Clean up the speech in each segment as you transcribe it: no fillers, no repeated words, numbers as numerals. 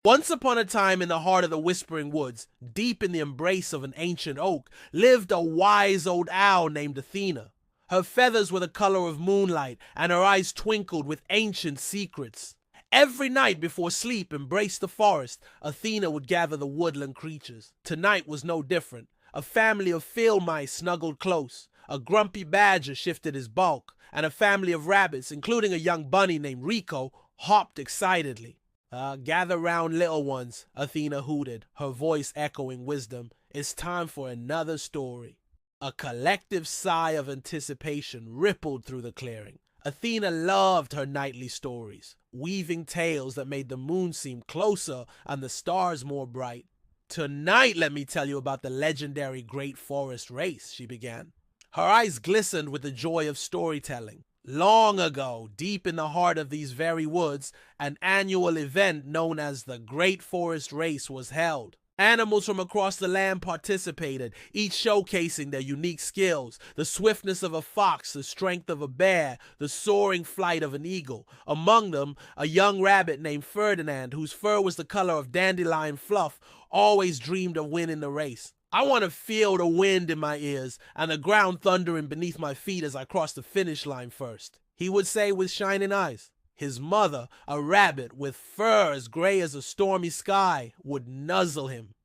Once upon a time, in the heart of the Whispering Woods, deep in the embrace of an ancient oak, lived a wise old owl named Athena. Her feathers were the color of moonlight, and her eyes twinkled with ancient secrets. Every night before sleep embraced the forest, Athena would gather the woodland creatures. Tonight was no different. A family of field mice snuggled close. A grumpy badger shifted his bulk, and a family of rabbits, including a young bunny named Rico, hopped excitedly. Gather round, little ones, Athena hooted, her voice echoing wisdom. It's time for another story. A collective sigh of anticipation rippled through the clearing. Athena loved her nightly stories, weaving tales that made the moon seem closer and the stars more bright. Tonight, let me tell you about the legendary Great Forest Race, she began. Her eyes glistened with the joy of storytelling. Long ago, deep in the heart of these very woods, an annual event known as the Great Forest Race was held. Animals from across the land participated, each showcasing their unique skills: the swiftness of a fox, the strength of a bear, the soaring flight of an eagle. Among them, a young rabbit named Ferdinand, whose fur was the color of dandelion fluff, always dreamed of winning the race. I want to feel the wind in my ears and the ground thundering beneath my feet as I cross the finish line first, he would say with shining eyes. His mother, a rabbit with fur as gray as a stormy sky, would nuzzle him.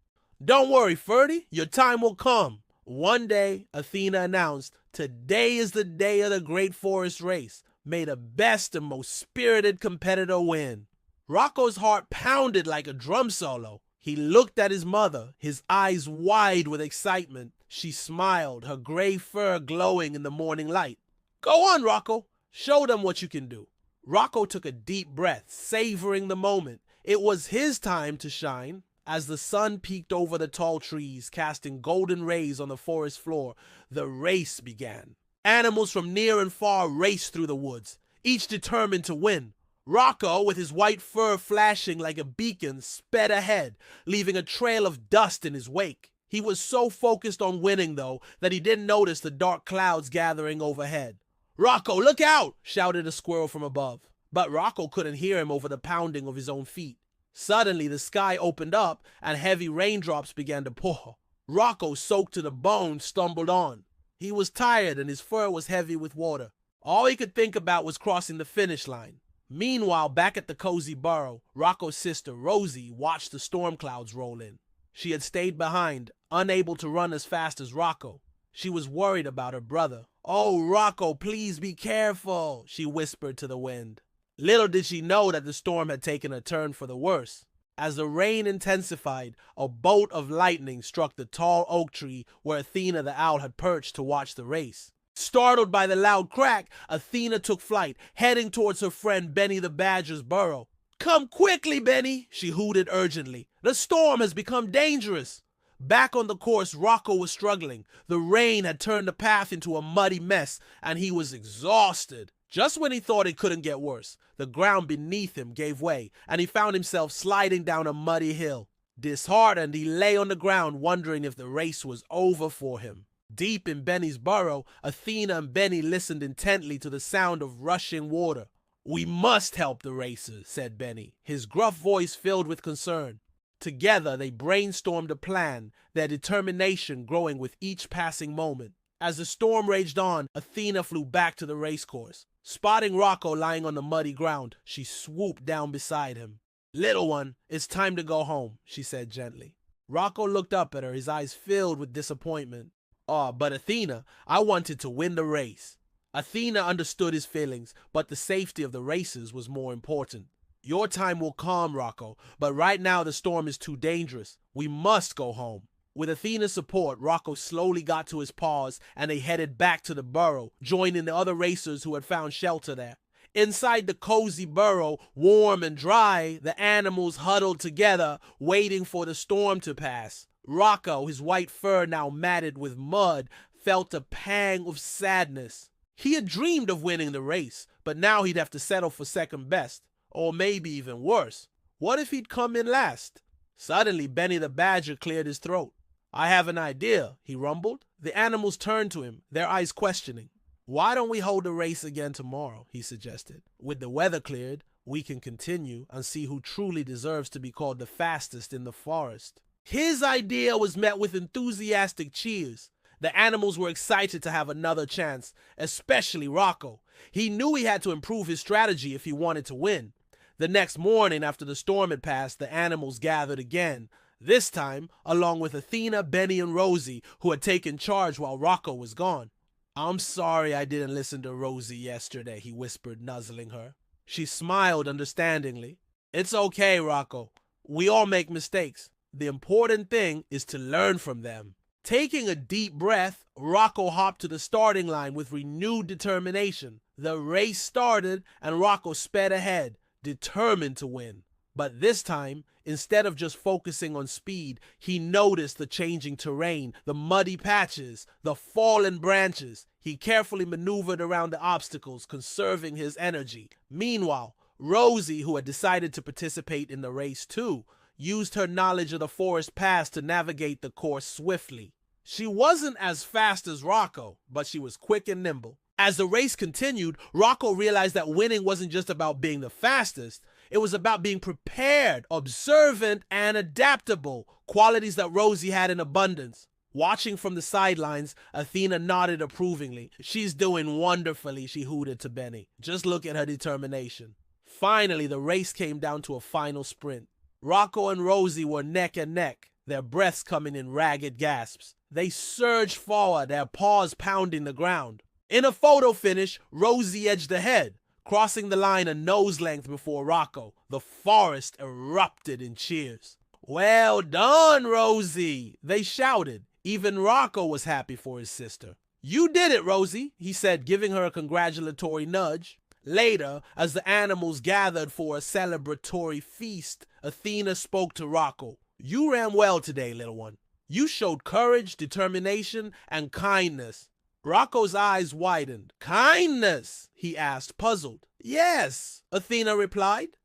Don't worry, Ferdy, your time will come. One day, Athena announced, today is the day of the Great Forest Race. May the best and most spirited competitor win. Rocco's heart pounded like a drum solo. He looked at his mother, his eyes wide with excitement. She smiled, her gray fur glowing in the morning light. Go on, Rocco. Show them what you can do. Rocco took a deep breath, savoring the moment. It was his time to shine. As the sun peeked over the tall trees, casting golden rays on the forest floor, the race began. Animals from near and far raced through the woods, each determined to win. Rocco, with his white fur flashing like a beacon, sped ahead, leaving a trail of dust in his wake. He was so focused on winning, though, that he didn't notice the dark clouds gathering overhead. Rocco, look out! Shouted a squirrel from above. But Rocco couldn't hear him over the pounding of his own feet. Suddenly, the sky opened up and heavy raindrops began to pour. Rocco, soaked to the bone, stumbled on. He was tired and his fur was heavy with water. All he could think about was crossing the finish line. Meanwhile, back at the cozy burrow, Rocco's sister, Rosie, watched the storm clouds roll in. She had stayed behind, unable to run as fast as Rocco. She was worried about her brother. Oh, Rocco, please be careful, she whispered to the wind. Little did she know that the storm had taken a turn for the worse. As the rain intensified, a bolt of lightning struck the tall oak tree where Athena the owl had perched to watch the race. Startled by the loud crack, Athena took flight, heading towards her friend Benny the badger's burrow. Come quickly, Benny, she hooted urgently. The storm has become dangerous. Back on the course, Rocco was struggling. The rain had turned the path into a muddy mess, and he was exhausted. Just when he thought it couldn't get worse, the ground beneath him gave way, and he found himself sliding down a muddy hill. Disheartened, he lay on the ground, wondering if the race was over for him. Deep in Benny's burrow, Athena and Benny listened intently to the sound of rushing water. We must help the racers, said Benny, his gruff voice filled with concern. Together, they brainstormed a plan, their determination growing with each passing moment. As the storm raged on, Athena flew back to the racecourse. Spotting Rocco lying on the muddy ground, she swooped down beside him. Little one, it's time to go home, she said gently. Rocco looked up at her, his eyes filled with disappointment. But Athena, I wanted to win the race. Athena understood his feelings, but the safety of the racers was more important. Your time will come, Rocco, but right now the storm is too dangerous. We must go home. With Athena's support, Rocco slowly got to his paws and they headed back to the burrow, joining the other racers who had found shelter there. Inside the cozy burrow, warm and dry, the animals huddled together, waiting for the storm to pass. Rocco, his white fur now matted with mud, felt a pang of sadness. He had dreamed of winning the race, but now he'd have to settle for second best. Or maybe even worse. What if he'd come in last? Suddenly, Benny the badger cleared his throat. I have an idea, he rumbled. The animals turned to him, their eyes questioning. Why don't we hold the race again tomorrow, he suggested. With the weather cleared, We can continue and see who truly deserves to be called the fastest in the forest. His idea was met with enthusiastic cheers. The animals were excited to have another chance, especially Rocco. He knew he had to improve his strategy if he wanted to win. The next morning, after the storm had passed, the animals gathered again, this time along with Athena, Benny, and Rosie, who had taken charge while Rocco was gone. "I'm sorry I didn't listen to Rosie yesterday," he whispered, nuzzling her. She smiled understandingly. "It's okay, Rocco. We all make mistakes. The important thing is to learn from them." Taking a deep breath, Rocco hopped to the starting line with renewed determination. The race started and Rocco sped ahead, determined to win. But this time, instead of just focusing on speed, he noticed the changing terrain, the muddy patches, the fallen branches. He carefully maneuvered around the obstacles, conserving his energy. Meanwhile, Rosie, who had decided to participate in the race too, used her knowledge of the forest paths to navigate the course swiftly. She wasn't as fast as Rocco, but she was quick and nimble. As the race continued, Rocco realized that winning wasn't just about being the fastest. It was about being prepared, observant, and adaptable, qualities that Rosie had in abundance. Watching from the sidelines, Athena nodded approvingly. "She's doing wonderfully," she hooted to Benny. "Just look at her determination." Finally, the race came down to a final sprint. Rocco and Rosie were neck and neck, their breaths coming in ragged gasps. They surged forward, their paws pounding the ground. In a photo finish, Rosie edged ahead, crossing the line a nose length before Rocco. The forest erupted in cheers. "Well done, Rosie," they shouted. Even Rocco was happy for his sister. "You did it, Rosie," he said, giving her a congratulatory nudge. Later, as the animals gathered for a celebratory feast, Athena spoke to Rocco. "You ran well today, little one. You showed courage, determination, and kindness." Rocco's eyes widened. "Kindness?" he asked, puzzled. "Yes," Athena replied.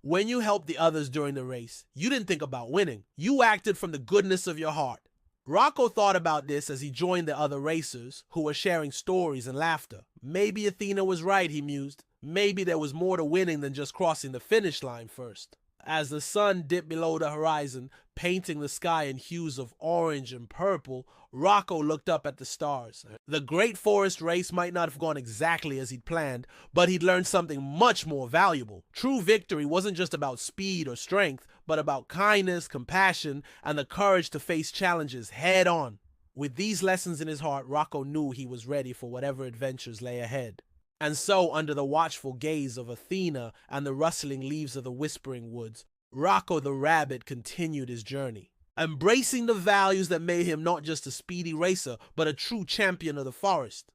"When you helped the others during the race, you didn't think about winning. You acted from the goodness of your heart." Rocco thought about this as he joined the other racers, who were sharing stories and laughter. Maybe Athena was right, he mused. Maybe there was more to winning than just crossing the finish line first. As the sun dipped below the horizon, painting the sky in hues of orange and purple, Rocco looked up at the stars. The Great Forest Race might not have gone exactly as he'd planned, but he'd learned something much more valuable. True victory wasn't just about speed or strength, but about kindness, compassion, and the courage to face challenges head on. With these lessons in his heart, Rocco knew he was ready for whatever adventures lay ahead. And so, under the watchful gaze of Athena and the rustling leaves of the whispering woods, Rocco the rabbit continued his journey, embracing the values that made him not just a speedy racer, but a true champion of the forest.